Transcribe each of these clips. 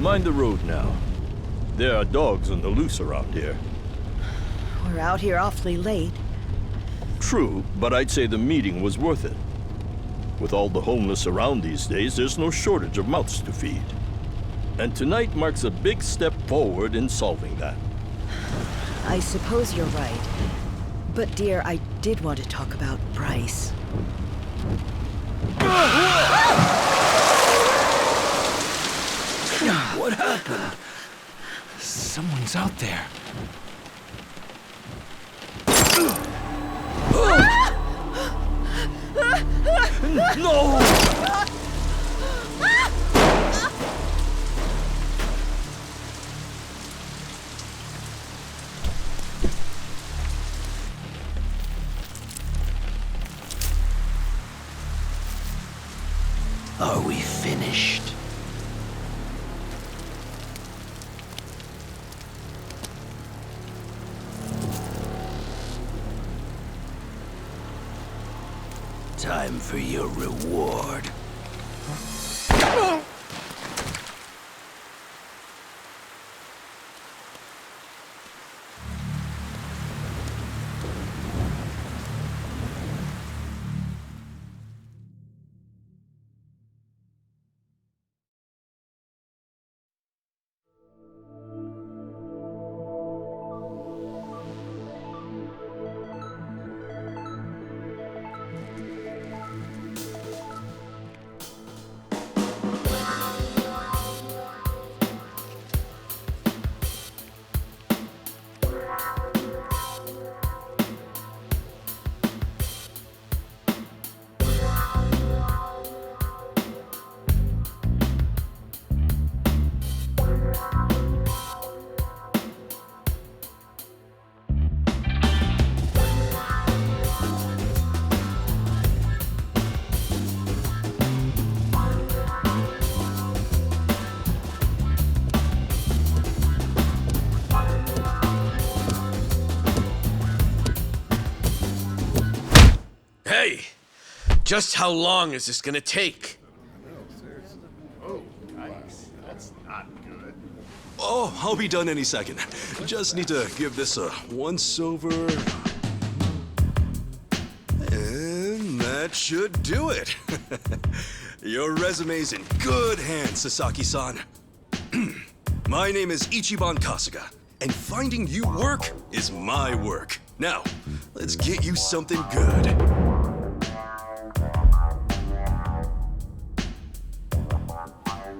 Mind the road now. There are dogs on the loose around here. We're out here awfully late. True, but I'd say the meeting was worth it. With all the homeless around these days, there's no shortage of mouths to feed. And tonight marks a big step forward in solving that. I suppose you're right. But dear, I did want to talk about Bryce. What happened? Someone's out there. No! Are we finished? Time for your reward. Hey! Just how long is this gonna take? Oh, I'll be done any second. Just need to give this a once-over. And that should do it. Your resume's in good hands, Sasaki-san. My name is Ichiban Kasuga, and finding you work is my work. Now, let's get you something good.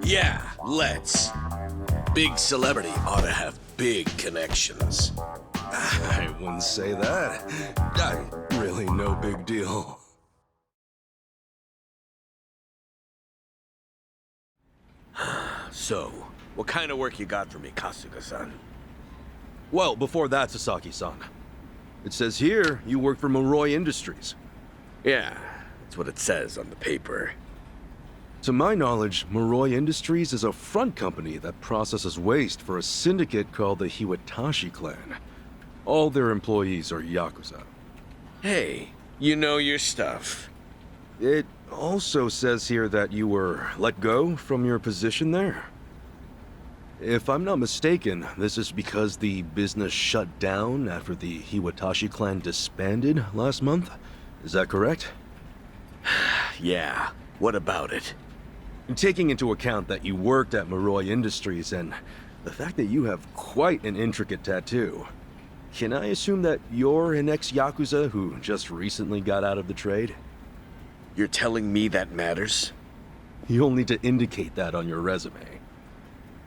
Yeah, let's. Big celebrity ought to have big connections. I wouldn't say that. I'm really no big deal. So, what kind of work you got for me, Kasuga-san? Well, before that, Sasaki-san. It says here you work for Moroi Industries. Yeah, that's what it says on the paper. To my knowledge, Moroi Industries is a front company that processes waste for a syndicate called the Hiwatashi clan. All their employees are Yakuza. Hey, you know your stuff. It also says here that you were let go from your position there. If I'm not mistaken, this is because the business shut down after the Hiwatashi clan disbanded last month. Is that correct? Yeah, what about it? Taking into account that you worked at Moroi Industries and the fact that you have quite an intricate tattoo, can I assume that you're an ex-Yakuza who just recently got out of the trade? You're telling me that matters? You'll need to indicate that on your resume.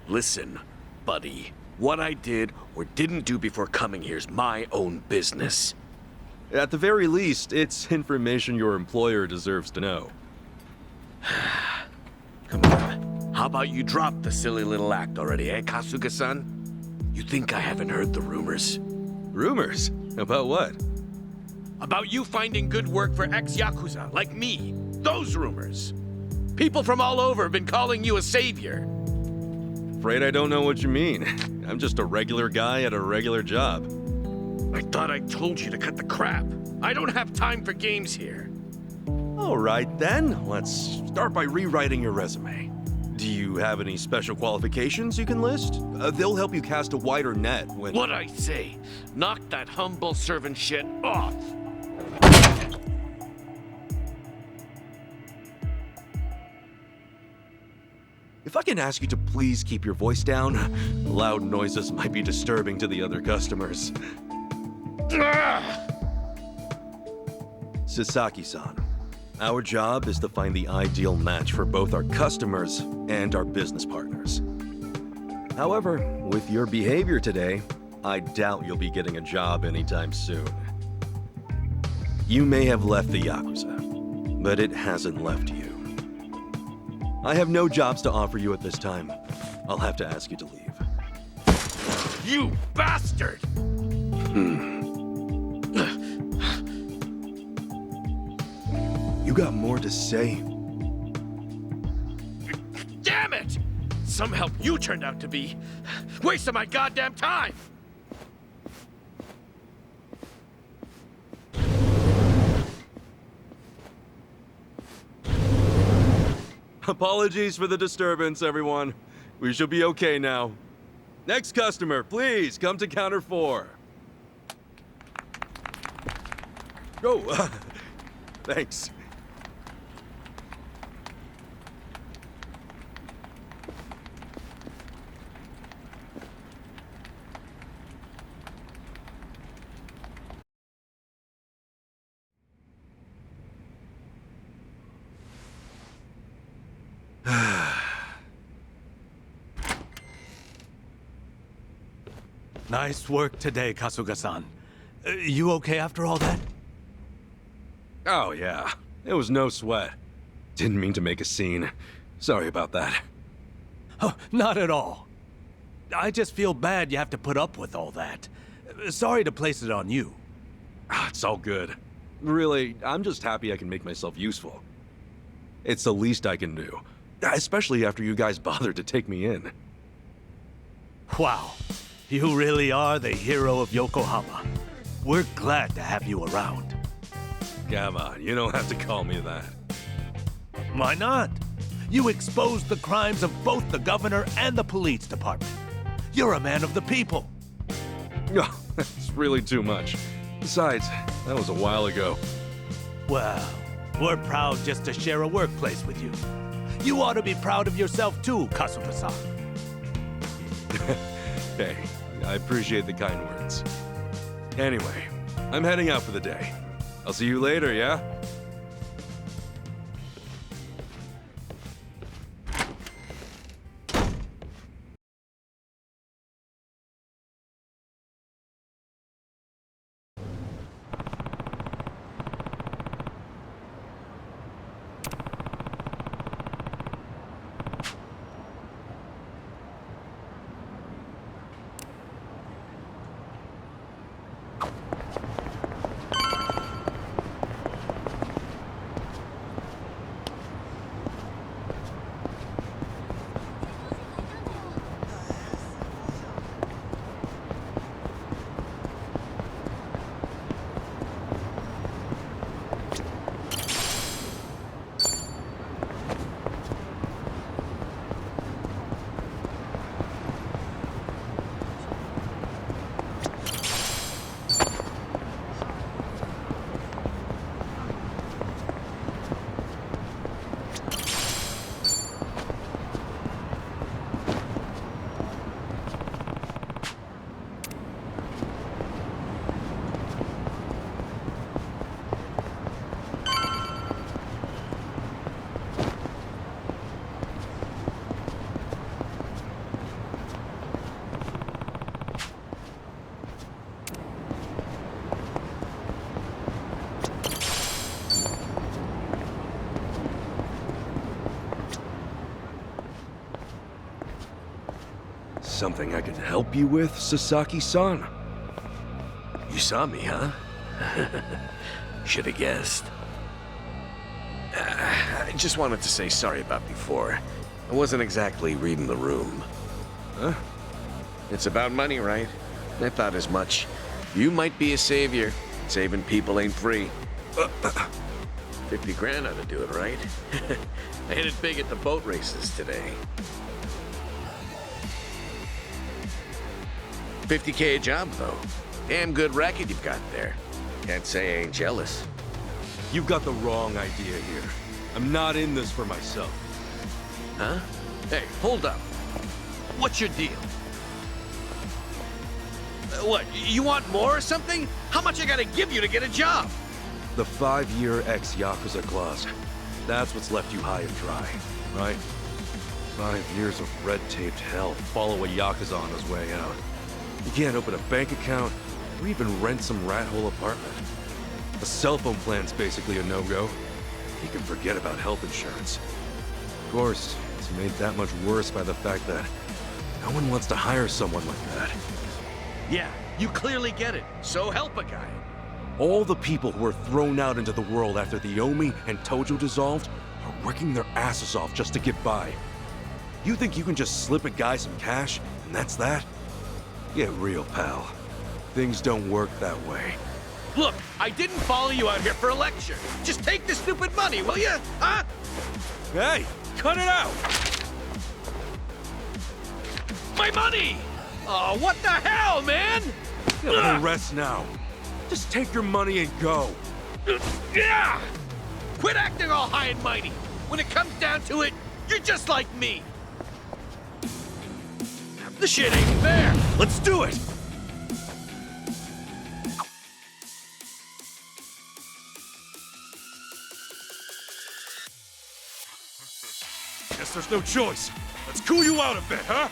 Listen, buddy. What I did or didn't do before coming here's my own business. At the very least, it's information your employer deserves to know. Come on. How about you drop the silly little act already, eh, Kasuga-san? You think I haven't heard the rumors? Rumors? About what? About you finding good work for ex-Yakuza, like me. Those rumors. People from all over have been calling you a savior. Afraid I don't know what you mean. I'm just a regular guy at a regular job. I thought I told you to cut the crap. I don't have time for games here. All right then, let's start by rewriting your resume. Do you have any special qualifications you can list? They'll help you cast a wider net when... What I say? Knock that humble servant shit off! If I can ask you to please keep your voice down, loud noises might be disturbing to the other customers. Sasaki-san, our job is to find the ideal match for both our customers and our business partners. However, with your behavior today, I doubt you'll be getting a job anytime soon. You may have left the Yakuza, but it hasn't left you. I have no jobs to offer you at this time. I'll have to ask you to leave. You bastard! You got more to say? Damn it! Some help you turned out to be. Wasting my goddamn time! Apologies for the disturbance, everyone. We should be okay now. Next customer, please come to counter 4. Oh, thanks. Nice work today, Kasuga-san. You okay after all that? Oh, yeah. It was no sweat. Didn't mean to make a scene. Sorry about that. Oh, not at all. I just feel bad you have to put up with all that. Sorry to place it on you. It's all good. Really, I'm just happy I can make myself useful. It's the least I can do. Especially after you guys bothered to take me in. Wow. You really are the hero of Yokohama. We're glad to have you around. Come on, you don't have to call me that. Why not? You exposed the crimes of both the governor and the police department. You're a man of the people. No, that's really too much. Besides, that was a while ago. Well, we're proud just to share a workplace with you. You ought to be proud of yourself too, Kasuga-san. Hey, I appreciate the kind words. Anyway, I'm heading out for the day. I'll see you later, yeah? Something I can help you with, Sasaki-san? You saw me, huh? Should have guessed. I just wanted to say sorry about before. I wasn't exactly reading the room. Huh? It's about money, right? I thought as much. You might be a savior. Saving people ain't free. 50 grand ought to do it, right? I hit it big at the boat races today. 50K a job, though. Damn good racket you've got there. Can't say I ain't jealous. You've got the wrong idea here. I'm not in this for myself. Huh? Hey, hold up. What's your deal? What, you want more or something? How much I gotta give you to get a job? The 5-year ex-Yakuza clause. That's what's left you high and dry, right? 5 years of red-taped hell follow a Yakuza on his way out. You can't open a bank account or even rent some rat hole apartment. A cell phone plan's basically a no-go. You can forget about health insurance. Of course, it's made that much worse by the fact that no one wants to hire someone like that. Yeah, you clearly get it. So help a guy. All the people who were thrown out into the world after the Omi and Tojo dissolved are working their asses off just to get by. You think you can just slip a guy some cash, and that's that? Get real, pal. Things don't work that way. Look, I didn't follow you out here for a lecture. Just take the stupid money, will you? Huh? Hey, cut it out! My money! Oh, what the hell, man? Yeah, let me rest now. Just take your money and go. Yeah! Quit acting all high and mighty. When it comes down to it, you're just like me. The shit ain't fair. Let's do it! Guess there's no choice. Let's cool you out a bit, huh?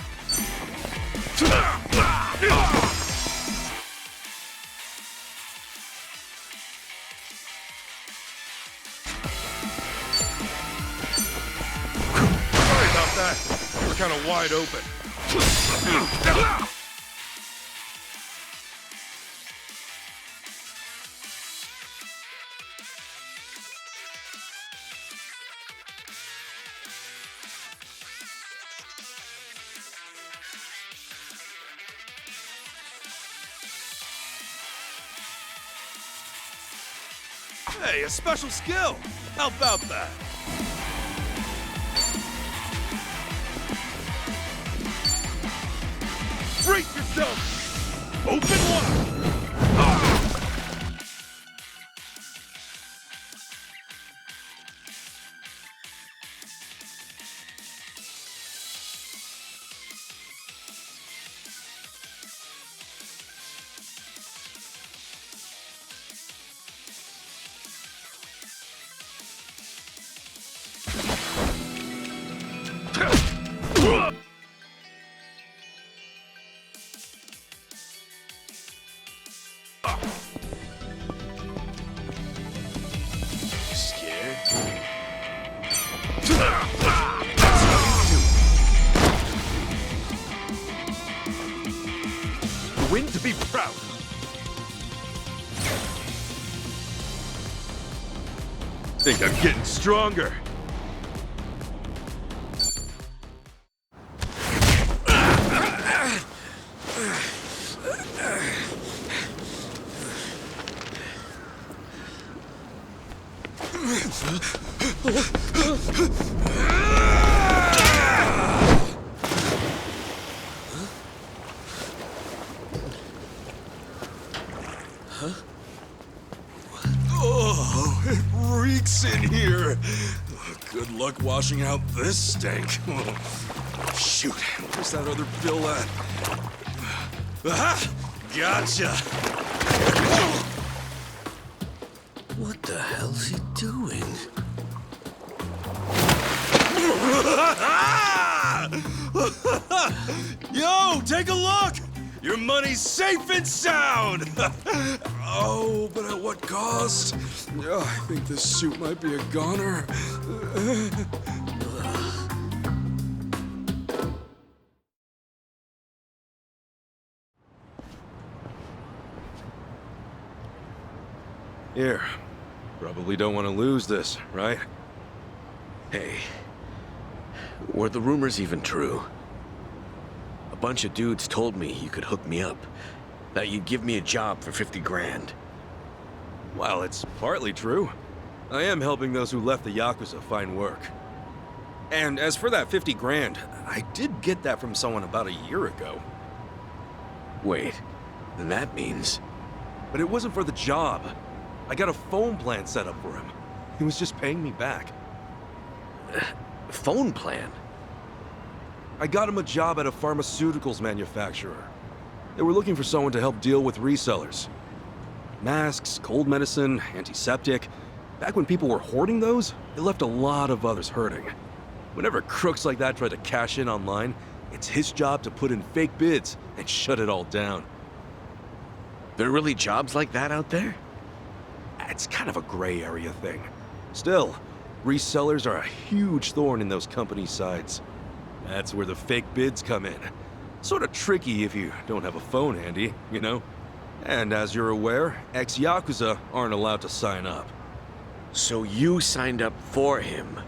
Sorry about that. We're kind of wide open. Hey, a special skill! How about that? Brace yourself! Open wide! Win to be proud. Think I'm getting stronger. Oh, it reeks in here. Good luck washing out this stank. Shoot, where's that other bill at? Aha! Gotcha! What the hell's he doing? Yo, take a look! Your money's safe and sound! Oh, but at what cost? Oh, I think this suit might be a goner. Here. Probably don't want to lose this, right? Hey, were the rumors even true? A bunch of dudes told me you could hook me up, that you'd give me a job for 50 grand. Well, it's partly true. I am helping those who left the Yakuza find work. And as for that 50 grand, I did get that from someone about a year ago. Wait, then that means... But it wasn't for the job. I got a phone plan set up for him. He was just paying me back. Phone plan? I got him a job at a pharmaceuticals manufacturer. They were looking for someone to help deal with resellers. Masks, cold medicine, antiseptic. Back when people were hoarding those, it left a lot of others hurting. Whenever crooks like that try to cash in online, it's his job to put in fake bids and shut it all down. There are really jobs like that out there? It's kind of a gray area thing. Still, resellers are a huge thorn in those companies' sides. That's where the fake bids come in. Sort of tricky if you don't have a phone handy, you know? And as you're aware, ex-Yakuza aren't allowed to sign up. So you signed up for him?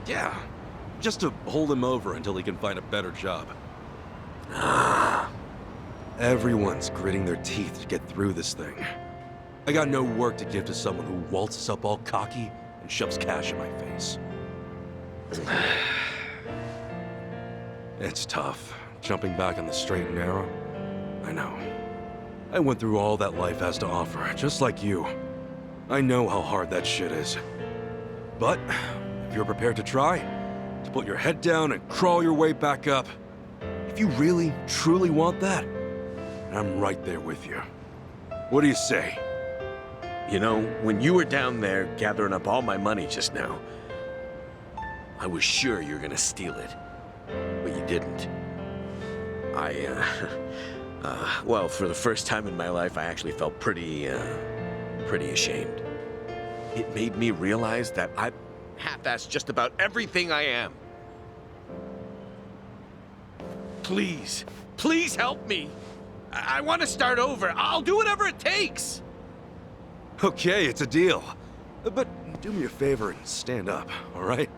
Yeah, just to hold him over until he can find a better job. Everyone's gritting their teeth to get through this thing. I got no work to give to someone who waltzes up all cocky and shoves cash in my face. It's tough, jumping back on the straight and narrow. I know. I went through all that life has to offer, just like you. I know how hard that shit is. But, if you're prepared to try, to put your head down and crawl your way back up, if you really, truly want that, I'm right there with you. What do you say? You know, when you were down there gathering up all my money just now, I was sure you were gonna steal it. But you didn't. Well, for the first time in my life, I actually felt pretty ashamed. It made me realize that I half-assed just about everything I am. Please, please help me. I want to start over. I'll do whatever it takes. Okay, it's a deal. But do me a favor and stand up, all right?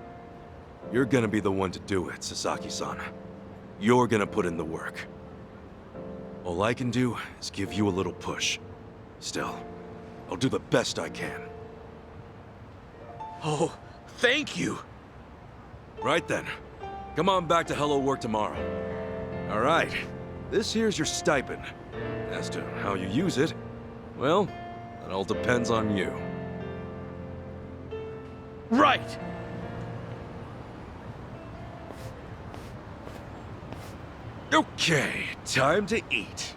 You're gonna be the one to do it, Sasaki-san. You're gonna put in the work. All I can do is give you a little push. Still, I'll do the best I can. Oh, thank you. Right then. Come on back to Hello Work tomorrow. All right. This here's your stipend. As to how you use it, well, that all depends on you. Right. Okay, time to eat.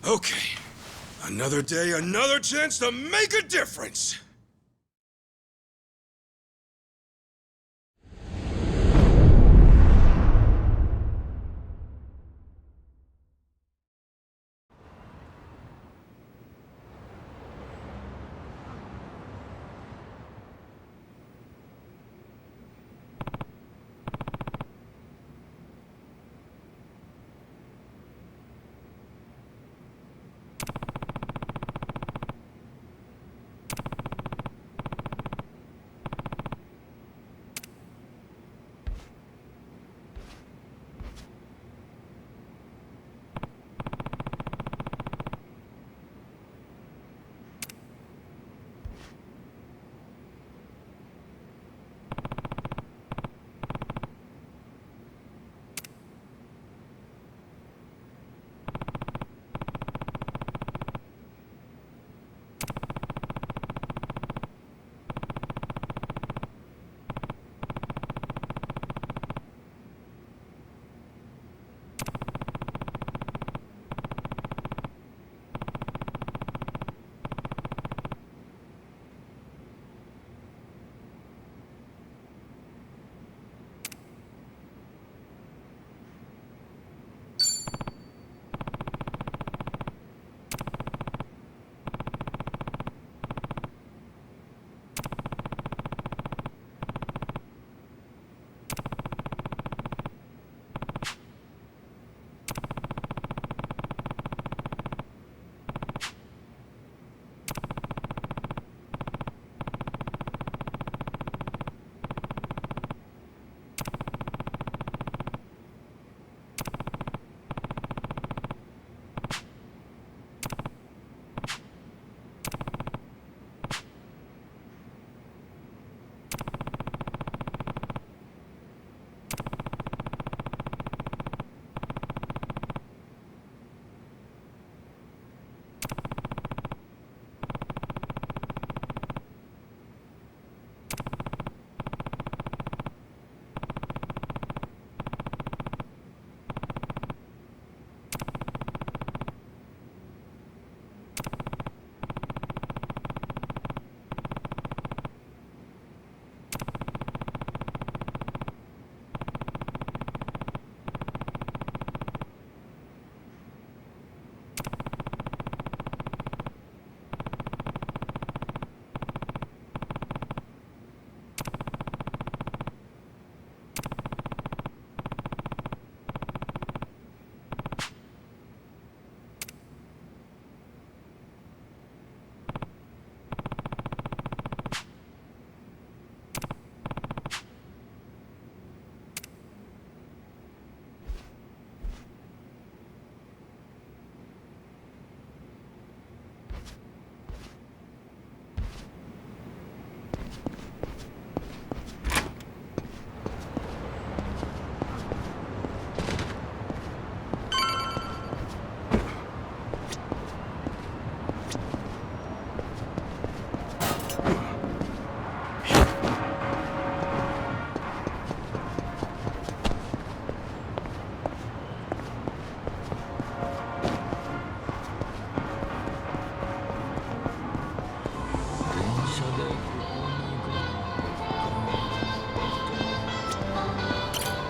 Okay. Another day, another chance to make a difference!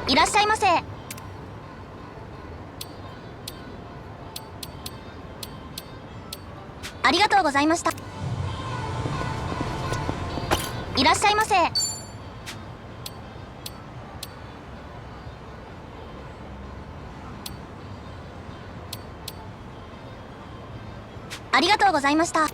いらっしゃいませ。ありがとうございました。いらっしゃいませ。ありがとうございました。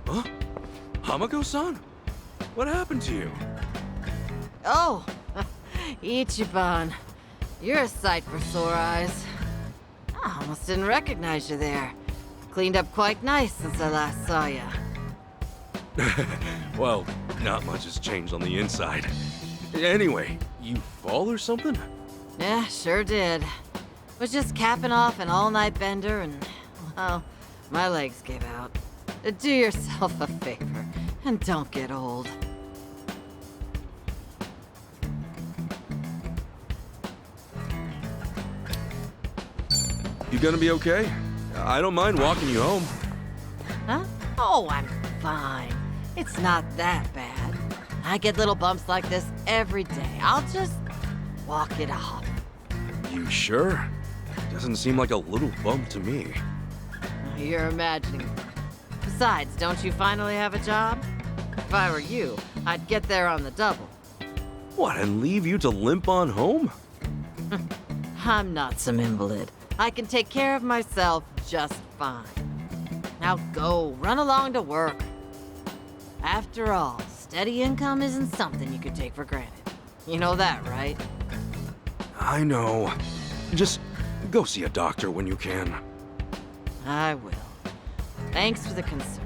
Huh? Hamako-san? What happened to you? Oh, Ichiban. You're a sight for sore eyes. I almost didn't recognize you there. Cleaned up quite nice since I last saw you. Well, not much has changed on the inside. Anyway, you fall or something? Yeah, sure did. Was just capping off an all-night bender and, well, my legs gave out. Do yourself a favor and don't get old. You gonna be okay? I don't mind walking you home. Huh? Oh, I'm fine. It's not that bad. I get little bumps like this every day. I'll just walk it off. You sure? Doesn't seem like a little bump to me. You're imagining. Besides, don't you finally have a job? If I were you, I'd get there on the double. What, and leave you to limp on home? I'm not some invalid. I can take care of myself just fine. Now go, run along to work. After all, steady income isn't something you could take for granted. You know that, right? I know. Just go see a doctor when you can. I will. Thanks for the concern.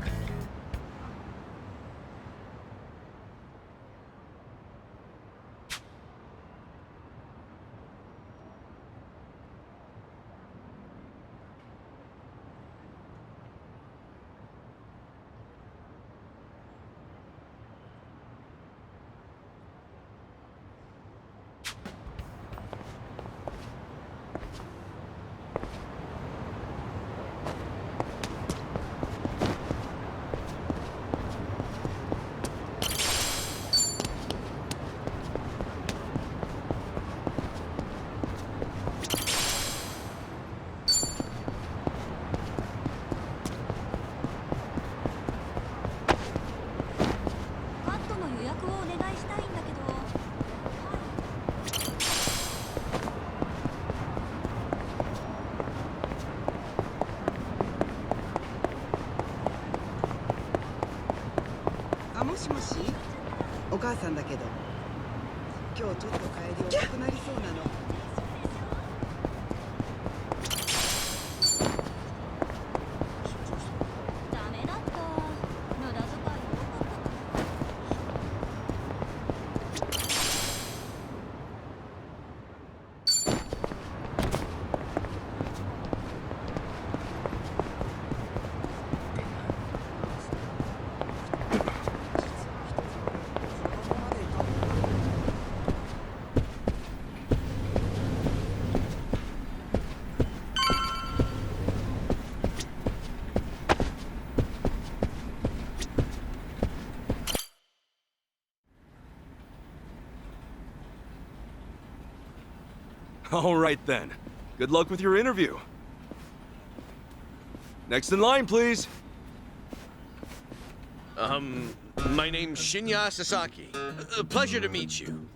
All right then. Good luck with your interview. Next in line, please. My name's Shinya Sasaki. Pleasure to meet you.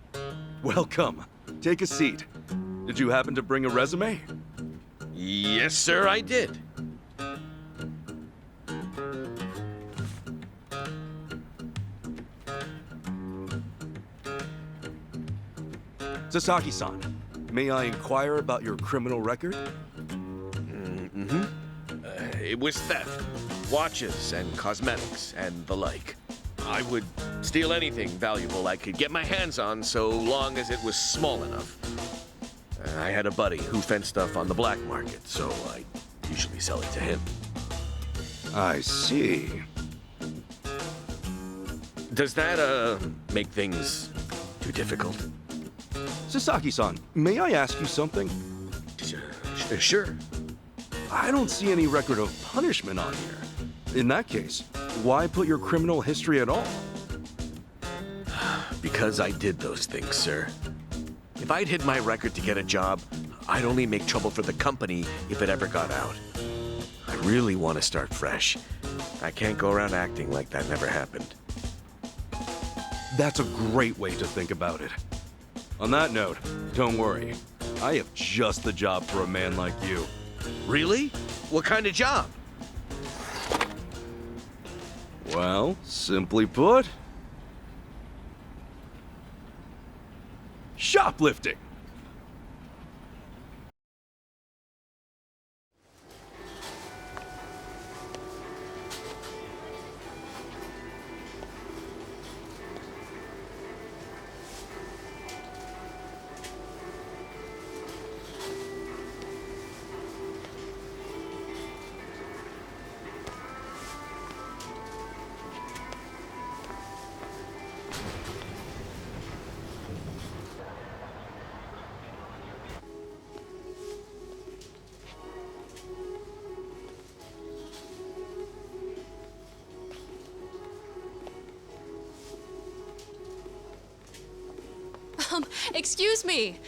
Welcome. Take a seat. Did you happen to bring a resume? Yes, sir, I did. Sasaki-san, may I inquire about your criminal record? It was theft, watches and cosmetics and the like. I would steal anything valuable I could get my hands on so long as it was small enough. I had a buddy who fenced stuff on the black market, so I usually sell it to him. I see. Does that, make things too difficult? Sasaki-san, may I ask you something? Sure. I don't see any record of punishment on here. In that case, why put your criminal history at all? Because I did those things, sir. If I'd hid my record to get a job, I'd only make trouble for the company if it ever got out. I really want to start fresh. I can't go around acting like that never happened. That's a great way to think about it. On that note, don't worry. I have just the job for a man like you. Really? What kind of job? Well, simply put, shoplifting. Excuse me.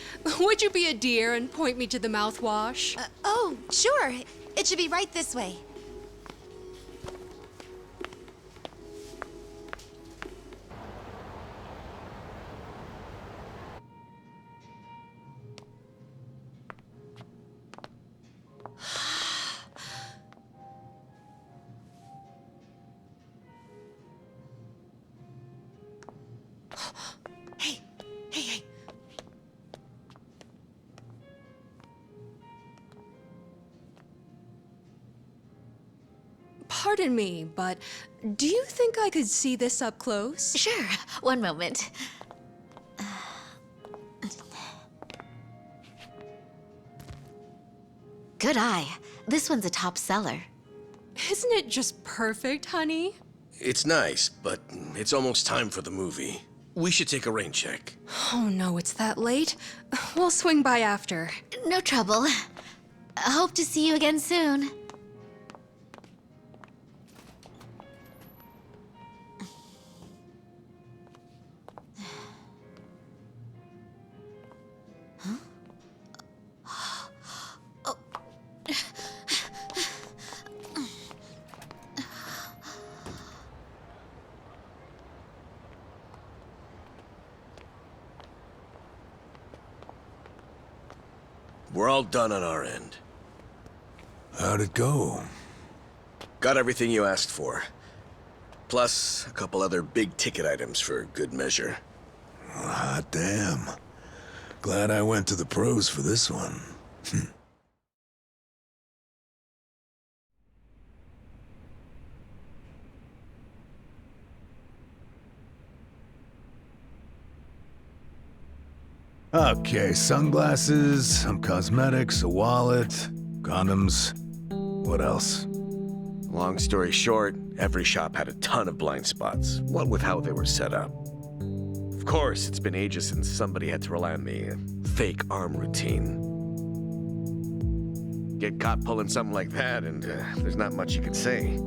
Would you be a dear and point me to the mouthwash? Oh, sure. It should be right this way. Hey, hey, hey. Pardon me, but do you think I could see this up close? Sure. One moment. Good eye. This one's a top seller. Isn't it just perfect, honey? It's nice, but it's almost time for the movie. We should take a rain check. Oh no, it's that late. We'll swing by after. No trouble. Hope to see you again soon. We're all done on our end. How'd it go? Got everything you asked for. Plus, a couple other big-ticket items for good measure. Hot damn. Glad I went to the pros for this one. Okay, sunglasses, some cosmetics, a wallet, condoms. What else? Long story short, every shop had a ton of blind spots, what with how they were set up. Of course, it's been ages since somebody had to rely on the fake arm routine. Get caught pulling something like that, and there's not much you can say.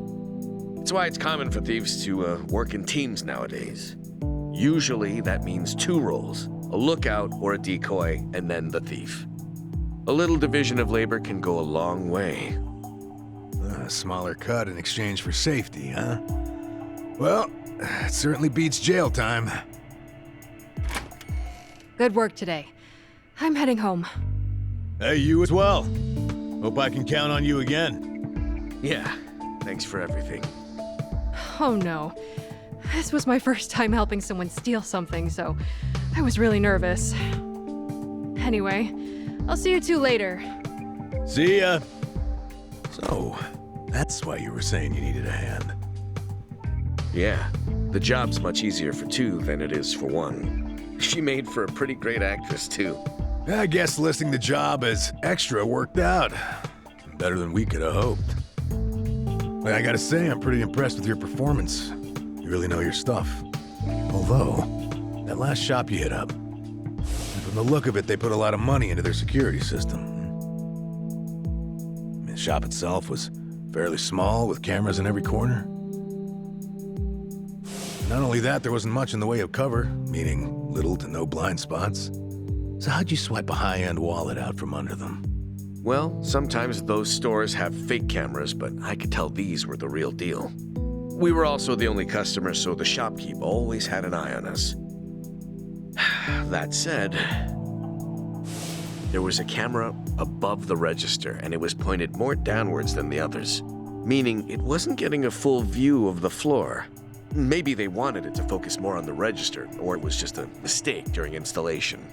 It's why it's common for thieves to work in teams nowadays. Usually, that means two roles. A lookout or a decoy, and then the thief. A little division of labor can go a long way. A smaller cut in exchange for safety, huh? Well, it certainly beats jail time. Good work today. I'm heading home. Hey, you as well. Hope I can count on you again. Yeah, thanks for everything. Oh no. This was my first time helping someone steal something, so I was really nervous. Anyway, I'll see you two later. See ya. So, that's why you were saying you needed a hand. Yeah, the job's much easier for two than it is for one. She made for a pretty great actress, too. I guess listing the job as extra worked out. Better than we could have hoped. But I gotta say, I'm pretty impressed with your performance. You really know your stuff. Although, that last shop you hit up, if it From the look of it, they put a lot of money into their security system. The shop itself was fairly small, with cameras in every corner. Not only that, there wasn't much in the way of cover, meaning little to no blind spots. So how'd you swipe a high-end wallet out from under them? Well, sometimes those stores have fake cameras, but I could tell these were the real deal. We were also the only customers, so the shopkeep always had an eye on us. That said, there was a camera above the register, and it was pointed more downwards than the others, meaning it wasn't getting a full view of the floor. Maybe they wanted it to focus more on the register, or it was just a mistake during installation.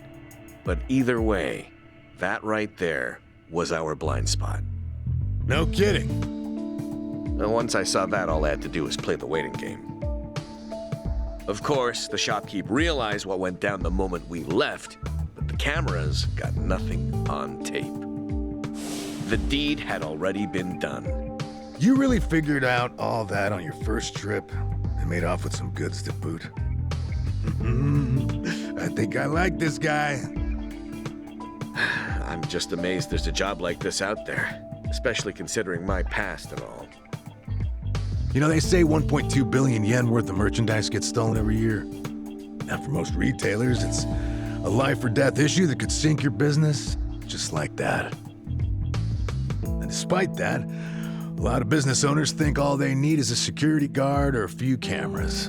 But either way, that right there was our blind spot. No kidding. And once I saw that, all I had to do was play the waiting game. Of course, the shopkeep realized what went down the moment we left, but the cameras got nothing on tape. The deed had already been done. You really figured out all that on your first trip and made off with some goods to boot. I think I like this guy. I'm just amazed there's a job like this out there, especially considering my past and all. You know, they say 1.2 billion yen worth of merchandise gets stolen every year. Now, for most retailers, it's a life or death issue that could sink your business, just like that. And despite that, a lot of business owners think all they need is a security guard or a few cameras.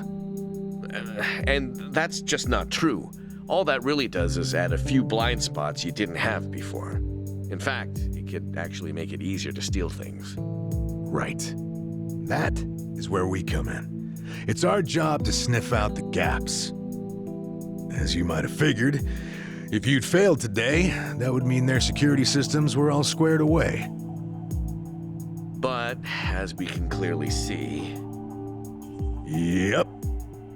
And that's just not true. All that really does is add a few blind spots you didn't have before. In fact, it could actually make it easier to steal things. Right. That is where we come in. It's our job to sniff out the gaps. As you might have figured, if you'd failed today, that would mean their security systems were all squared away. But, as we can clearly see... Yep.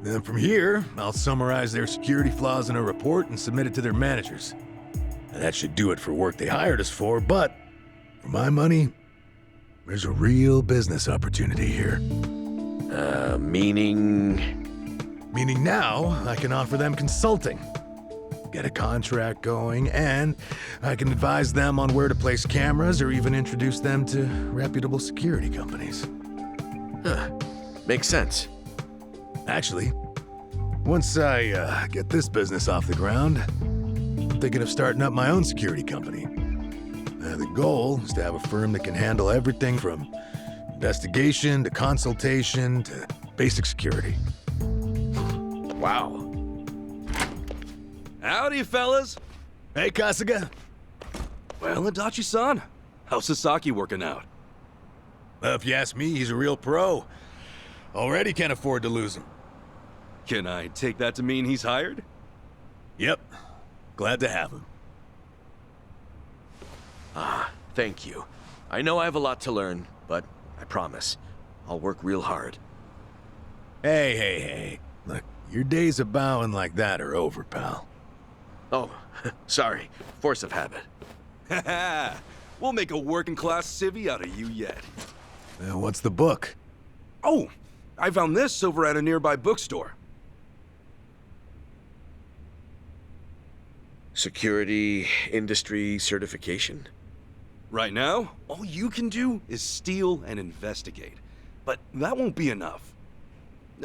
Then from here, I'll summarize their security flaws in a report and submit it to their managers. And that should do it for work they hired us for, but for my money, there's a real business opportunity here. Meaning? Meaning now, I can offer them consulting. Get a contract going, and I can advise them on where to place cameras or even introduce them to reputable security companies. Huh. Makes sense. Actually, once I get this business off the ground, I'm thinking of starting up my own security company. The goal is to have a firm that can handle everything from investigation to consultation to basic security. Wow. Howdy, fellas. Hey, Kasuga. Well, Adachi-san, how's Sasaki working out? Well, if you ask me, he's a real pro. Already can't afford to lose him. Can I take that to mean he's hired? Yep. Glad to have him. Thank you. I know I have a lot to learn, but I promise, I'll work real hard. Hey. Look, your days of bowing like that are over, pal. Oh, sorry. Force of habit. Haha, we'll make a working-class civvy out of you yet. What's the book? Oh, I found this over at a nearby bookstore. Security industry certification? Right now, all you can do is steal and investigate. But that won't be enough.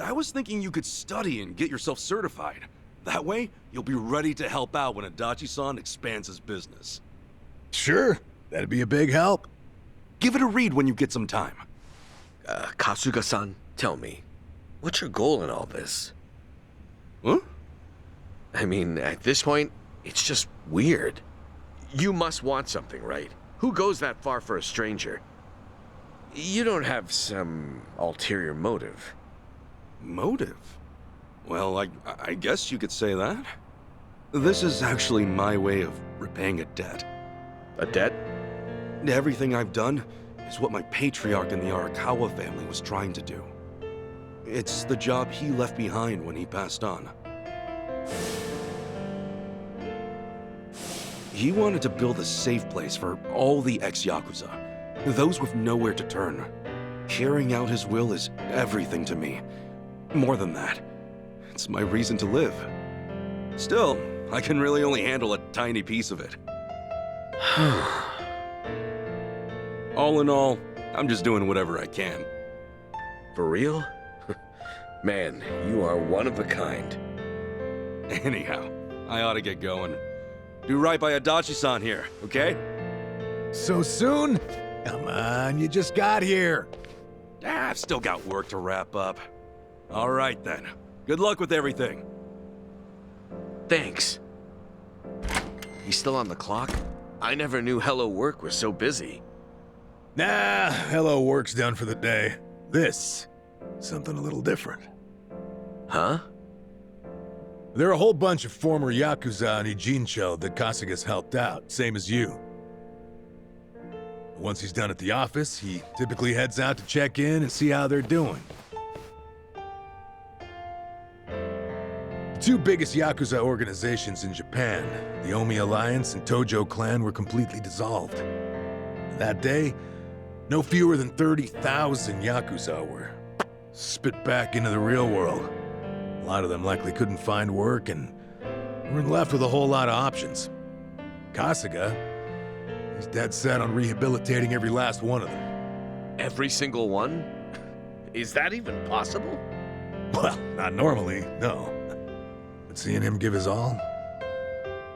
I was thinking you could study and get yourself certified. That way, you'll be ready to help out when Adachi-san expands his business. Sure, that'd be a big help. Give it a read when you get some time. Kasuga-san, tell me, what's your goal in all this? Huh? I mean, at this point, it's just weird. You must want something, right? Who goes that far for a stranger? You don't have some ulterior motive. Motive? Well, I guess you could say that. This is actually my way of repaying a debt. A debt? Everything I've done is what my patriarch in the Arakawa family was trying to do. It's the job he left behind when he passed on. He wanted to build a safe place for all the ex-Yakuza, those with nowhere to turn. Carrying out his will is everything to me. More than that, it's my reason to live. Still, I can really only handle a tiny piece of it. All in all, I'm just doing whatever I can. For real? Man, you are one of a kind. Anyhow, I ought to get going. Do right by Adachi-san here, okay? So soon? Come on, you just got here. I've still got work to wrap up. All right then. Good luck with everything. Thanks. He's still on the clock? I never knew Hello Work was so busy. Nah, hello work's done for the day. This, something a little different. Huh? There are a whole bunch of former Yakuza in Ijincho that Kasuga's helped out, same as you. Once he's done at the office, he typically heads out to check in and see how they're doing. The two biggest Yakuza organizations in Japan, the Omi Alliance and Tojo Clan, were completely dissolved. And that day, no fewer than 30,000 Yakuza were spit back into the real world. A lot of them likely couldn't find work and weren't left with a whole lot of options. Kasuga, he's dead set on rehabilitating every last one of them. Every single one? Is that even possible? Well, not normally, no. But seeing him give his all,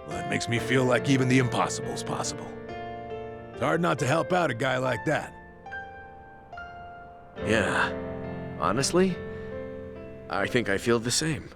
well, it makes me feel like even the impossible's possible. It's hard not to help out a guy like that. Yeah. Honestly, I think I feel the same.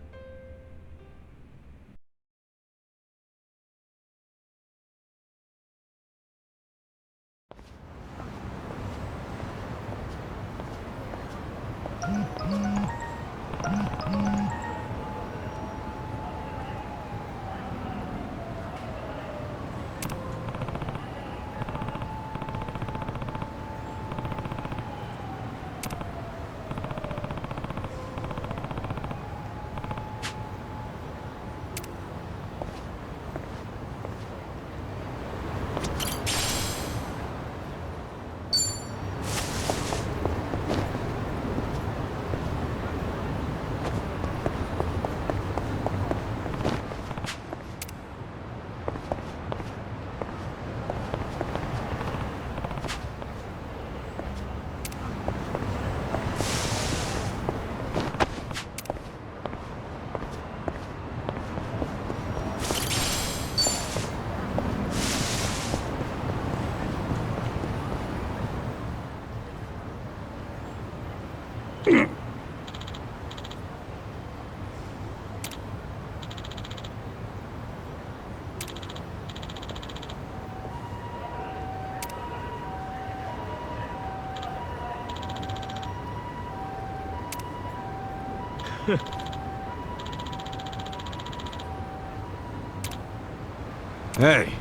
Hey.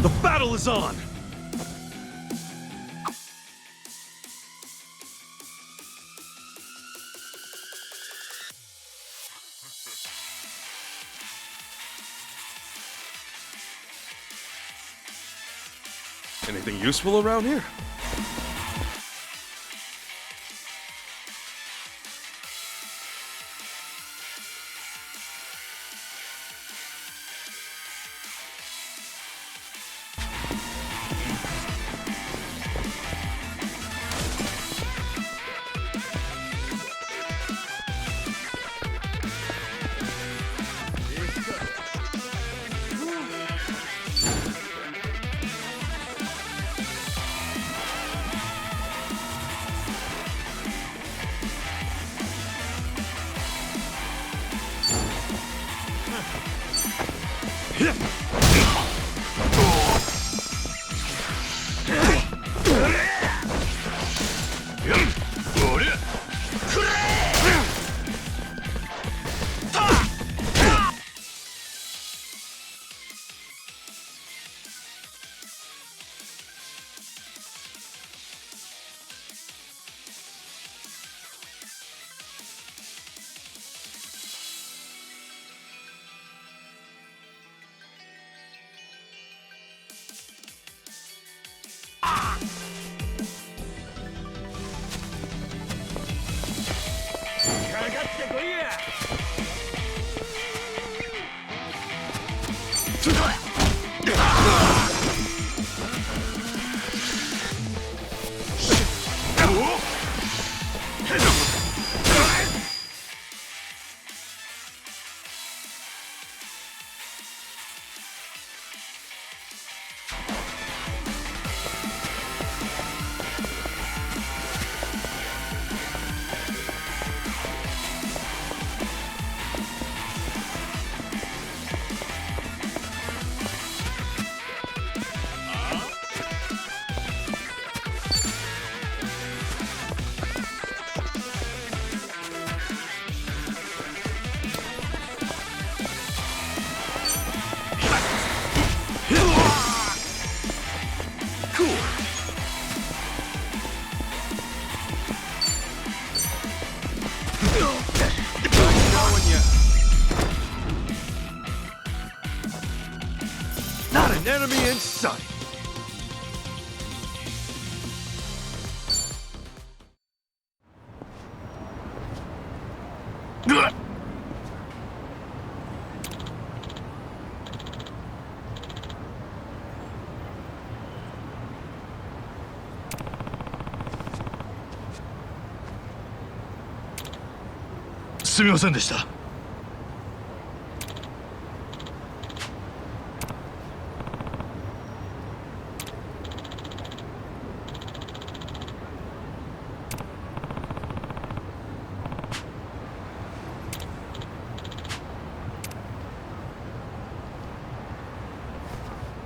The battle is on! Anything useful around here? Not an enemy in sight. Ugh. すみませんでした。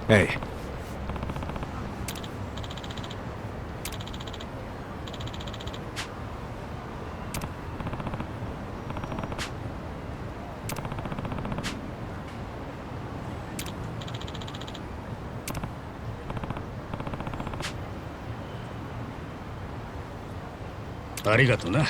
Hey. Arigato na.